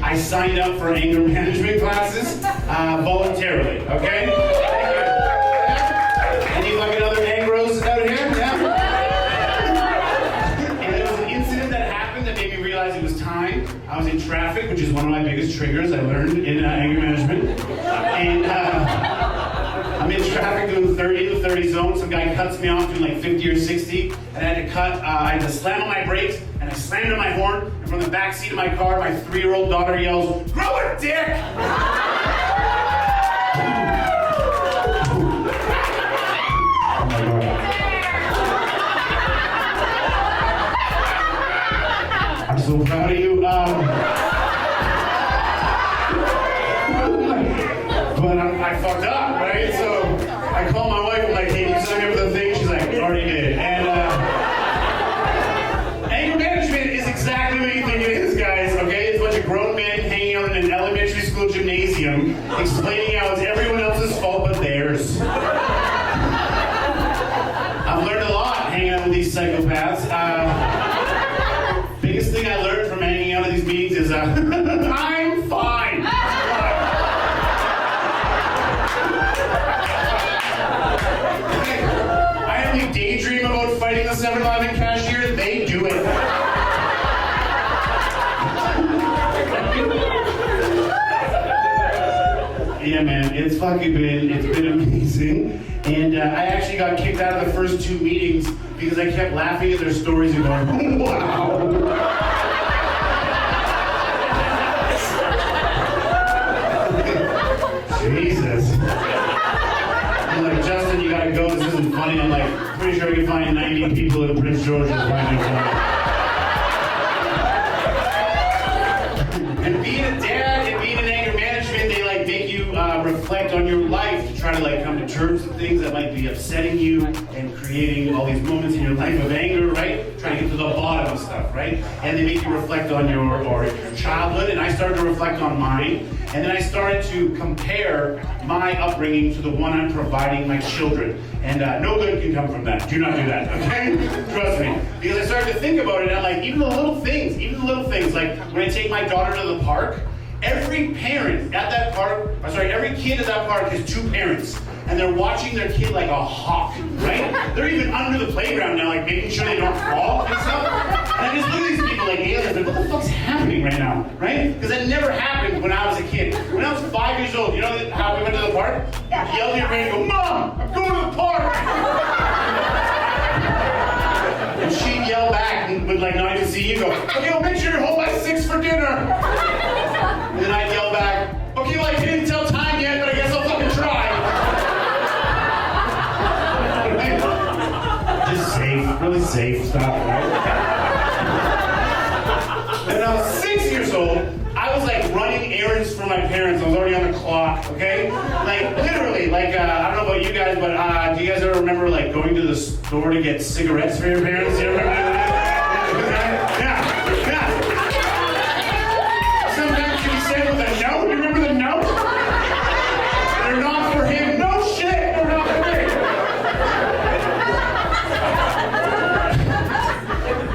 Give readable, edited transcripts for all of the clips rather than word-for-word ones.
I signed up for anger management classes voluntarily, okay? Thank you. Any fucking other angros out here? Yeah? And there was an incident that happened that made me realize it was time. I was in traffic, which is one of my biggest triggers I learned in anger management. And I'm in traffic doing 30 to 30 zone. Some guy cuts me off doing like 50 or 60. And I had to I had to slam on my brakes, and I slammed on my horn. And from the back seat of my car, my 3-year-old daughter yells, "Grow a dick!" I'm so proud of you. But I fucked up, right? So I called my wife, I'm like, "Hey, you signed me up for the thing?" She's like, "Already did." And anger management is exactly what you think it is, guys, okay? It's a bunch of grown men hanging out in an elementary school gymnasium explaining how it's everyone else's fault but theirs. I've learned a lot hanging out with these psychopaths. Biggest thing I learned from hanging out at these meetings is I'm fine. I only daydream about fighting the 7-Eleven cashier. They do it. Yeah, man, it's been amazing. And I actually got kicked out of the first 2 meetings because I kept laughing at their stories and going, wow. Jesus. I'm like, "Justin, you gotta go, this isn't funny." I'm like, "Pretty sure I can find 90 people in Prince George who find it funny." And being a dad and being in anger management, they like make you reflect on your life to try to like come to terms with things that might be upsetting you and creating all these moments in your life of anger, right? Trying to get to the bottom of stuff, right? And they make you reflect on your childhood, and I started to reflect on mine, and then I started to compare my upbringing to the one I'm providing my children. And no good can come from that. Do not do that, okay? Trust me. Because I started to think about it, and I'm like, even the little things, like when I take my daughter to the park, every kid at that park has 2 parents. And they're watching their kid like a hawk, right? They're even under the playground now, like making sure they don't fall and stuff. And I just look at these people like aliens, like, what the fuck's happening right now, right? Because that never happened when I was a kid. When I was 5 years old, you know how we went to the park? You'd yell at your parents and go, "Mom, I'm going to the park!" And she'd yell back and would like not even see you, go, "Okay, well, make sure you're home by 6 for dinner." And then I'd yell back, "Okay, well, I didn't tell time yet, but I guess I'll fucking try." Just safe, really safe stuff, right? And when I was 6 years old, I was like running errands for my parents. I was already on the clock, okay? Like literally, like I don't know about you guys, but do you guys ever remember like going to the store to get cigarettes for your parents? You remember that? Yeah. Sometimes you send with a note. You remember the note? They're not for him. No shit, they're not for me.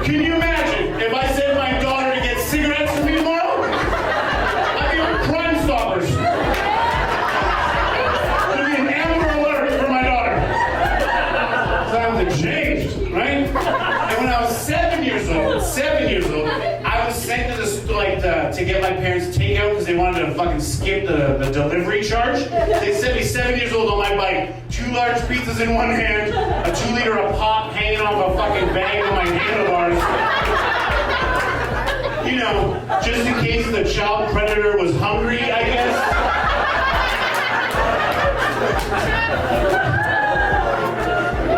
Can you imagine if I sent my daughter to get cigarettes for me tomorrow? I'd be on Crime Stoppers. There'd be an Amber Alert for my daughter. Times have changed, right? And when I was 7 years old, I was sent to the to get my parents takeout because they wanted to fucking skip the delivery charge. They sent me 7 years old on my bike, 2 large pizzas in one hand, a 2-liter of pop hanging off a fucking bag on my handlebars. You know, just in case the child predator was hungry, I guess.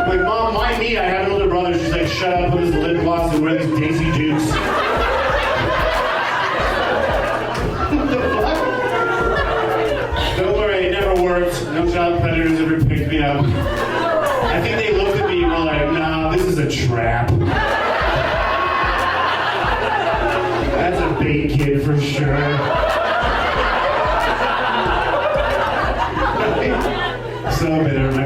Like, "Mom, mind me, I have an older brother." She's like, "Shut up, put this lip gloss and wear these Daisy Dukes." What the fuck? Don't worry, it never worked. No child predators ever picked me up. I think they looked at me and were like, "Nah, this is a trap." That's a bait kid for sure. So bitter, my